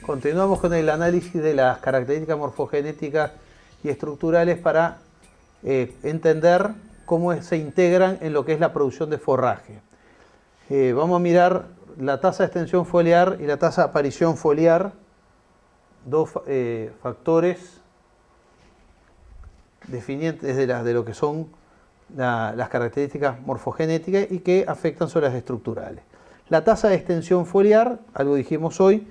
Continuamos con el análisis de las características morfogenéticas y estructurales para entender cómo se integran en lo que es la producción de forraje. Vamos a mirar la tasa de extensión foliar y la tasa de aparición foliar, dos factores definientes de lo que son las características morfogenéticas y que afectan sobre las estructurales. La tasa de extensión foliar, algo dijimos hoy,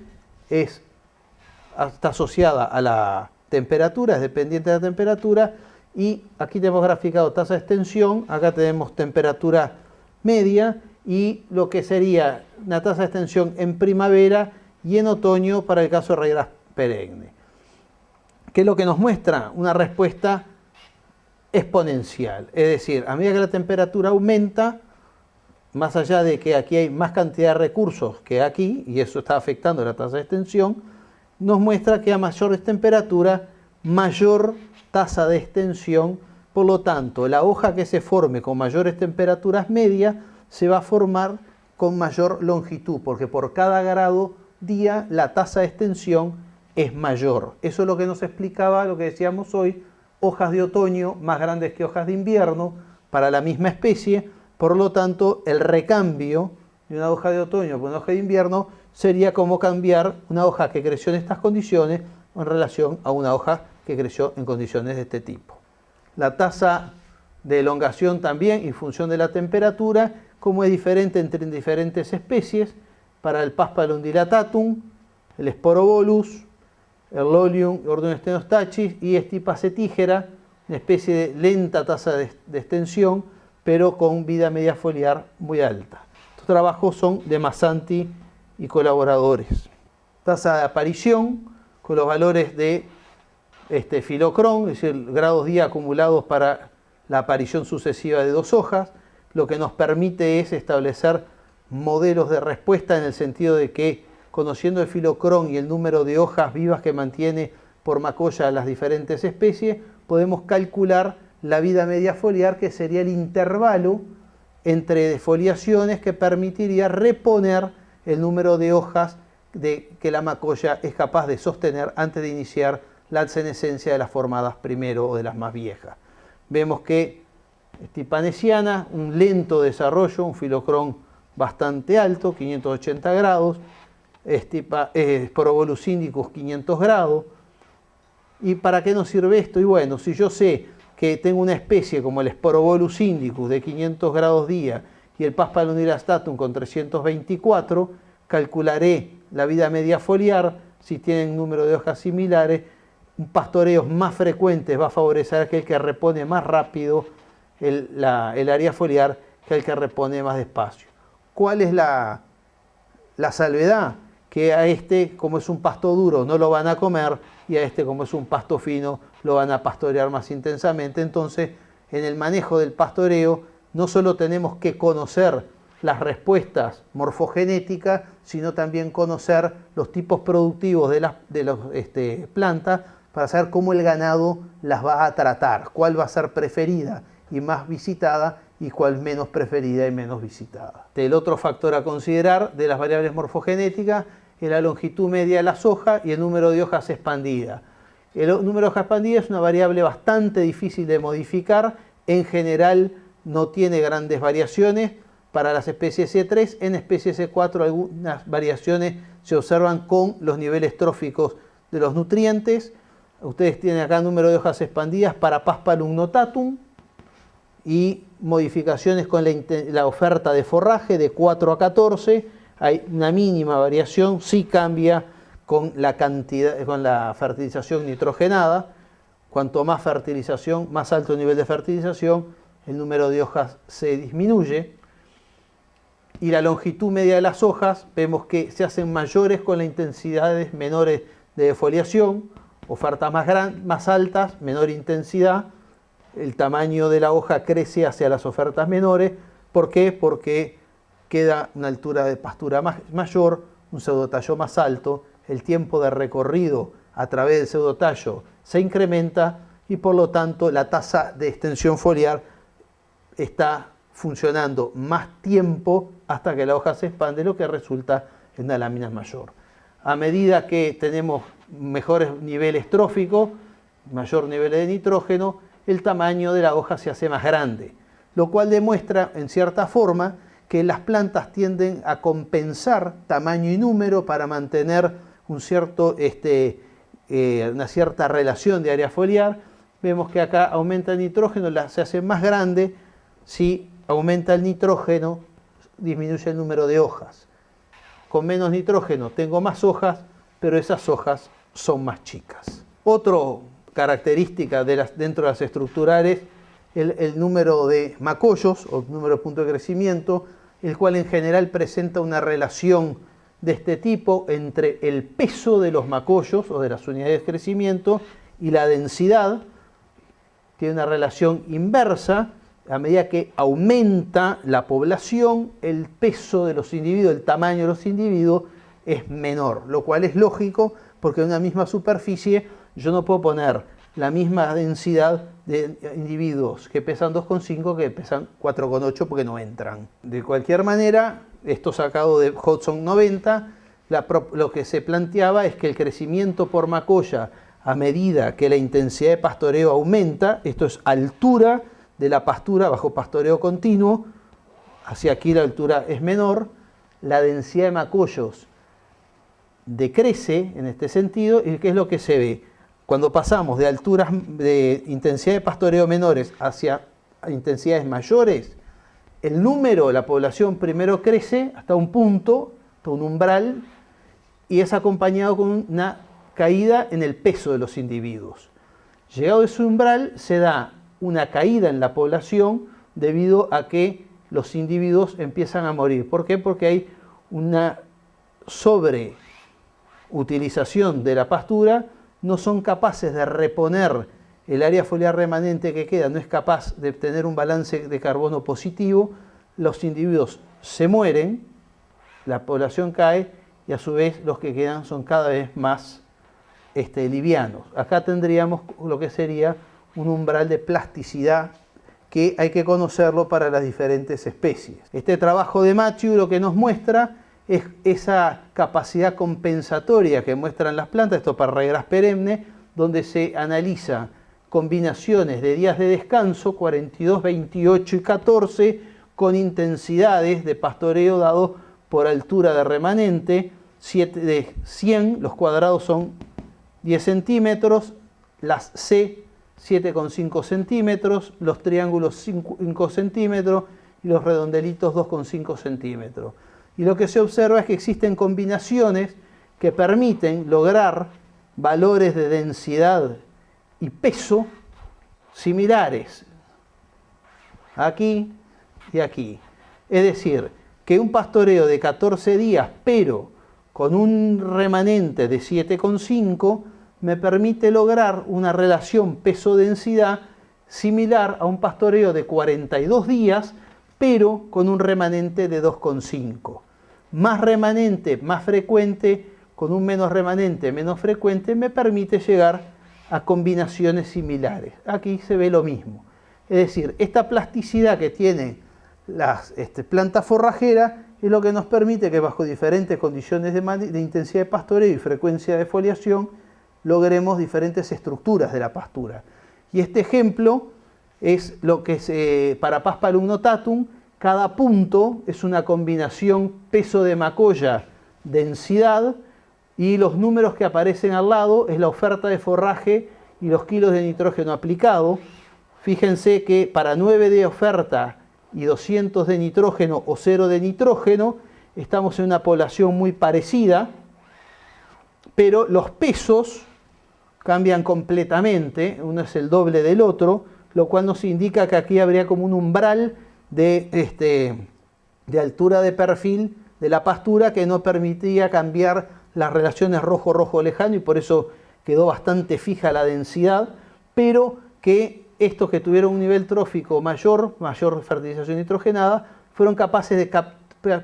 está asociada a la temperatura, es dependiente de la temperatura, y aquí tenemos graficado tasa de extensión, acá tenemos temperatura media y lo que sería una tasa de extensión en primavera y en otoño para el caso de rayeras perenne. ¿Qué es lo que nos muestra? Una respuesta exponencial, es decir, a medida que la temperatura aumenta, más allá de que aquí hay más cantidad de recursos que aquí, y eso está afectando la tasa de extensión, nos muestra que a mayores temperaturas, mayor tasa de extensión, por lo tanto, la hoja que se forme con mayores temperaturas medias se va a formar con mayor longitud, porque por cada grado día la tasa de extensión es mayor. Eso es lo que nos explicaba, lo que decíamos hoy, hojas de otoño más grandes que hojas de invierno para la misma especie, por lo tanto, el recambio de una hoja de otoño por una hoja de invierno sería como cambiar una hoja que creció en estas condiciones en relación a una hoja que creció en condiciones de este tipo. La tasa de elongación también, en función de la temperatura, como es diferente entre diferentes especies, para el Paspalum dilatatum, el Sporobolus, el Lolium Ordonestenostachys y Stipacetígera, una especie de lenta tasa de extensión, pero con vida media foliar muy alta. Estos trabajos son de Massanti y colaboradores. Tasa de aparición con los valores de filocrón, es decir, grados día acumulados para la aparición sucesiva de dos hojas, lo que nos permite es establecer modelos de respuesta en el sentido de que, conociendo el filocrón y el número de hojas vivas que mantiene por macolla las diferentes especies, podemos calcular la vida media foliar, que sería el intervalo entre defoliaciones que permitiría reponer el número de hojas que la macolla es capaz de sostener antes de iniciar la senescencia de las formadas primero o de las más viejas. Vemos que Stipanesiana, un lento desarrollo, un filocrón bastante alto, 580 grados, Sporobolus indicus 500 grados. ¿Y para qué nos sirve esto? Y bueno, si yo sé que tengo una especie como el Sporobolus indicus de 500 grados día y el Paspalum dilatatum con 324, calcularé la vida media foliar. Si tienen número de hojas similares, un pastoreo más frecuente va a favorecer a aquel que repone más rápido el área foliar que el que repone más despacio. ¿Cuál es la salvedad? Que a este, como es un pasto duro, no lo van a comer, y a este, como es un pasto fino, lo van a pastorear más intensamente. Entonces, en el manejo del pastoreo, no solo tenemos que conocer las respuestas morfogenéticas, sino también conocer los tipos productivos de las plantas para saber cómo el ganado las va a tratar, cuál va a ser preferida y más visitada y cuál menos preferida y menos visitada. El otro factor a considerar de las variables morfogenéticas es la longitud media de las hojas y el número de hojas expandidas. El número de hojas expandidas es una variable bastante difícil de modificar. En general no tiene grandes variaciones para las especies C3. En especies C4 algunas variaciones se observan con los niveles tróficos de los nutrientes. Ustedes tienen acá el número de hojas expandidas para Paspalum notatum y modificaciones con la oferta de forraje de 4 a 14. Hay una mínima variación, sí cambia con la cantidad, con la fertilización nitrogenada. Cuanto más fertilización, más alto el nivel de fertilización, el número de hojas se disminuye. Y la longitud media de las hojas, vemos que se hacen mayores con las intensidades menores de defoliación, ofertas más altas, menor intensidad. El tamaño de la hoja crece hacia las ofertas menores. ¿Por qué? Porque queda una altura de pastura mayor, un pseudotallo más alto, el tiempo de recorrido a través del pseudotallo se incrementa y por lo tanto la tasa de extensión foliar está funcionando más tiempo hasta que la hoja se expande, lo que resulta en una lámina mayor. a medida que tenemos mejores niveles tróficos, mayor nivel de nitrógeno, el tamaño de la hoja se hace más grande, lo cual demuestra en cierta forma que las plantas tienden a compensar tamaño y número para mantener una cierta relación de área foliar. Vemos que acá aumenta el nitrógeno, se hace más grande. Si aumenta el nitrógeno, disminuye el número de hojas. Con menos nitrógeno tengo más hojas, pero esas hojas son más chicas. Otra característica dentro de las estructurales, el número de macollos o número de puntos de crecimiento, el cual en general presenta una relación de este tipo entre el peso de los macollos o de las unidades de crecimiento y la densidad. Tiene una relación inversa. A medida que aumenta la población, el peso de los individuos, el tamaño de los individuos es menor, lo cual es lógico porque en una misma superficie yo no puedo poner la misma densidad de individuos que pesan 2,5 que pesan 4,8 porque no entran. De cualquier manera, esto sacado de Hodgson 90, lo que se planteaba es que el crecimiento por macolla a medida que la intensidad de pastoreo aumenta, esto es altura de la pastura bajo pastoreo continuo, hacia aquí la altura es menor, la densidad de macollos decrece en este sentido. ¿Y qué es lo que se ve? Cuando pasamos de alturas de intensidad de pastoreo menores hacia intensidades mayores, el número de la población primero crece hasta un punto, hasta un umbral, y es acompañado con una caída en el peso de los individuos. Llegado a ese umbral se da una caída en la población debido a que los individuos empiezan a morir. ¿Por qué? Porque hay una sobreutilización de la pastura, no son capaces de reponer el área foliar remanente que queda, no es capaz de tener un balance de carbono positivo, los individuos se mueren, la población cae y a su vez los que quedan son cada vez más livianos. Acá tendríamos lo que sería un umbral de plasticidad que hay que conocerlo para las diferentes especies. Este trabajo de Matthew lo que nos muestra es esa capacidad compensatoria que muestran las plantas, esto para regras perennes, donde se analiza combinaciones de días de descanso, 42, 28 y 14, con intensidades de pastoreo dado por altura de remanente, de 100, los cuadrados son 10 centímetros, las C 7,5 centímetros, los triángulos 5 centímetros y los redondelitos 2,5 centímetros. Y lo que se observa es que existen combinaciones que permiten lograr valores de densidad y peso similares aquí y aquí. Es decir, que un pastoreo de 14 días, pero con un remanente de 7,5, me permite lograr una relación peso-densidad similar a un pastoreo de 42 días, pero con un remanente de 2,5. Más remanente, más frecuente, con un menos remanente, menos frecuente, me permite llegar a combinaciones similares. Aquí se ve lo mismo. Es decir, esta plasticidad que tienen las plantas forrajeras es lo que nos permite que bajo diferentes condiciones de intensidad de pastoreo y frecuencia de foliación logremos diferentes estructuras de la pastura. Y este ejemplo es lo que es para Paspalum notatum. Cada punto es una combinación peso de macolla, densidad, y los números que aparecen al lado es la oferta de forraje y los kilos de nitrógeno aplicado. Fíjense que para 9 de oferta y 200 de nitrógeno o 0 de nitrógeno, estamos en una población muy parecida, pero los pesos cambian completamente, uno es el doble del otro, lo cual nos indica que aquí habría como un umbral de altura de perfil de la pastura que no permitía cambiar las relaciones rojo-rojo lejano, y por eso quedó bastante fija la densidad, pero que estos que tuvieron un nivel trófico mayor fertilización nitrogenada, fueron capaces de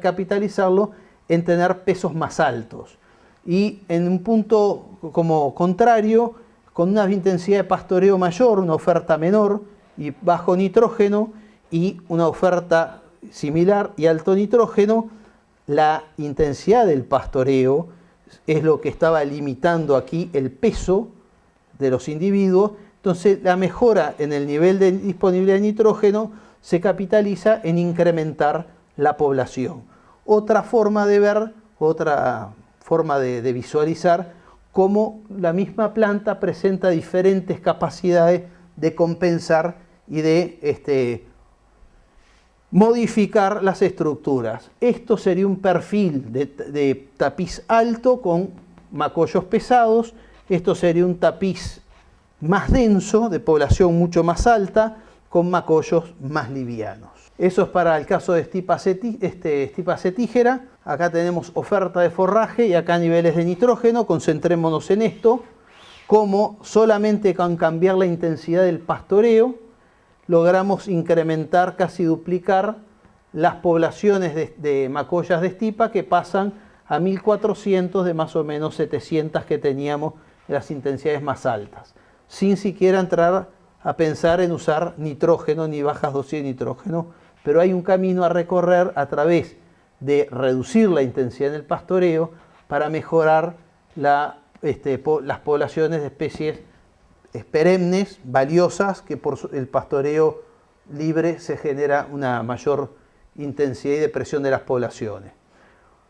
capitalizarlo en tener pesos más altos. Y en un punto como contrario, con una intensidad de pastoreo mayor, una oferta menor y bajo nitrógeno, y una oferta similar y alto nitrógeno, la intensidad del pastoreo es lo que estaba limitando aquí el peso de los individuos. Entonces la mejora en el nivel de disponibilidad de nitrógeno se capitaliza en incrementar la población. Otra forma de ver, otra forma de visualizar cómo la misma planta presenta diferentes capacidades de compensar y de modificar las estructuras. Esto sería un perfil de tapiz alto con macollos pesados. Esto sería un tapiz más denso, de población mucho más alta, con macollos más livianos. Eso es para el caso de Stipa cetígera. Acá tenemos oferta de forraje y acá niveles de nitrógeno. Concentrémonos en esto. Como solamente con cambiar la intensidad del pastoreo logramos incrementar, casi duplicar, las poblaciones de macollas de estipa, que pasan a 1400 de más o menos 700 que teníamos en las intensidades más altas, sin siquiera entrar a pensar en usar nitrógeno ni bajas dosis de nitrógeno. Pero hay un camino a recorrer a través de reducir la intensidad en el pastoreo para mejorar las poblaciones de especies perennes, valiosas, que por el pastoreo libre se genera una mayor intensidad y depresión de las poblaciones.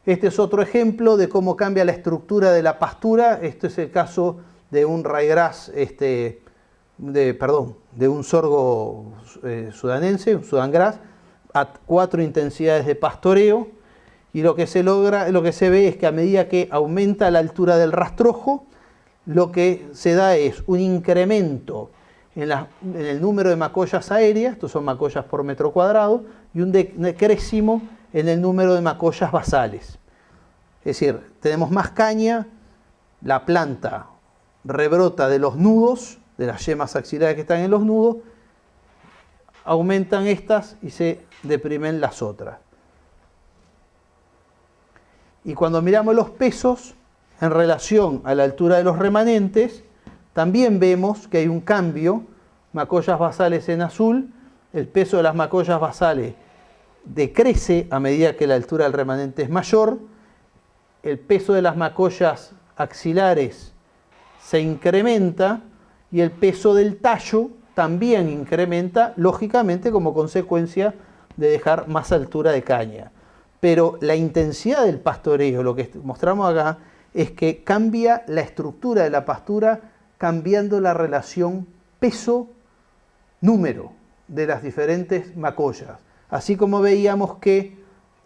Este es otro ejemplo de cómo cambia la estructura de la pastura. Este es el caso de un ryegrass, de un sorgo sudanense, un Sudan grass, a 4 intensidades de pastoreo, y lo que se logra, lo que se ve es que a medida que aumenta la altura del rastrojo, lo que se da es un incremento en el número de macollas aéreas, estos son macollas por metro cuadrado, y un decréscimo en el número de macollas basales. Es decir, tenemos más caña, la planta rebrota de los nudos, de las yemas axilares que están en los nudos, aumentan estas y se deprimen las otras. Y cuando miramos los pesos en relación a la altura de los remanentes, también vemos que hay un cambio. Macollas basales en azul, el peso de las macollas basales decrece a medida que la altura del remanente es mayor. El peso de las macollas axilares se incrementa y el peso del tallo también incrementa, lógicamente como consecuencia de dejar más altura de caña. Pero la intensidad del pastoreo, lo que mostramos acá, es que cambia la estructura de la pastura, cambiando la relación peso-número de las diferentes macollas. Así como veíamos que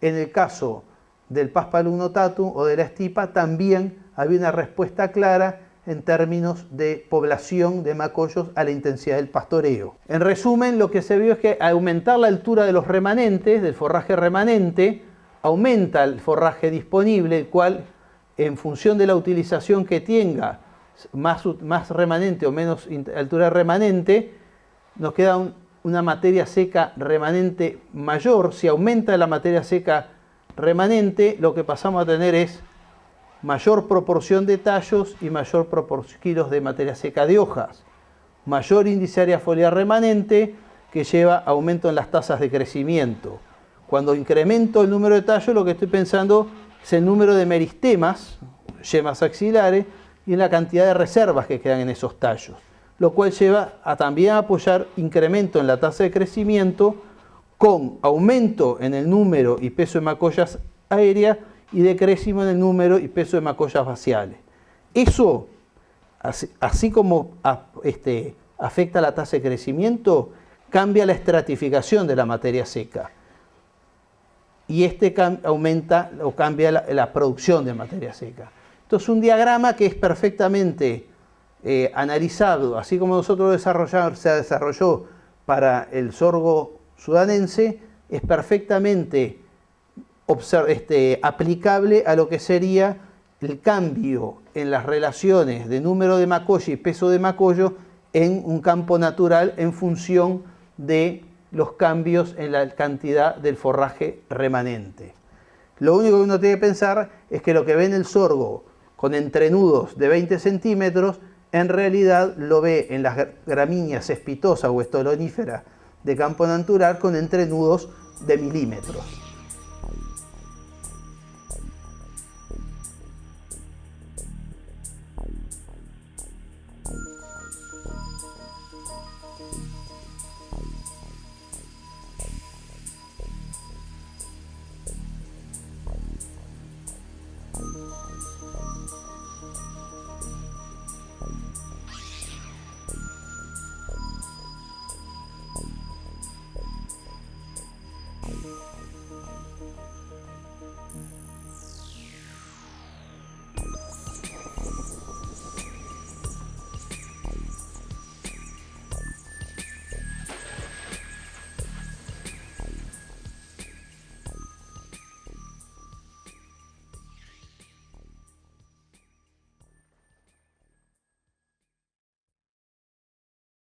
en el caso del Paspalum notatum o de la estipa también había una respuesta clara en términos de población de macollos a la intensidad del pastoreo. En resumen, lo que se vio es que al aumentar la altura de los remanentes, del forraje remanente, aumenta el forraje disponible, el cual, en función de la utilización que tenga, más remanente o menos altura de remanente, nos queda una materia seca remanente mayor. Si aumenta la materia seca remanente, lo que pasamos a tener es mayor proporción de tallos y mayor kilos de materia seca de hojas, mayor índice área foliar remanente, que lleva aumento en las tasas de crecimiento. Cuando incremento el número de tallos, lo que estoy pensando es el número de meristemas, yemas axilares, y en la cantidad de reservas que quedan en esos tallos, lo cual lleva a también apoyar incremento en la tasa de crecimiento, con aumento en el número y peso de macollas aéreas y decréscimo en el número y peso de macollas basales. Eso, así como afecta la tasa de crecimiento, cambia la estratificación de la materia seca. Y aumenta o cambia la producción de materia seca. Esto es un diagrama que es perfectamente analizado, así como nosotros se desarrolló para el sorgo sudanense, es perfectamente aplicable a lo que sería el cambio en las relaciones de número de macollo y peso de macollo en un campo natural en función de los cambios en la cantidad del forraje remanente. Lo único que uno tiene que pensar es que lo que ve en el sorgo con entrenudos de 20 centímetros, en realidad lo ve en las gramíneas cespitosas o estoloníferas de campo natural con entrenudos de milímetros.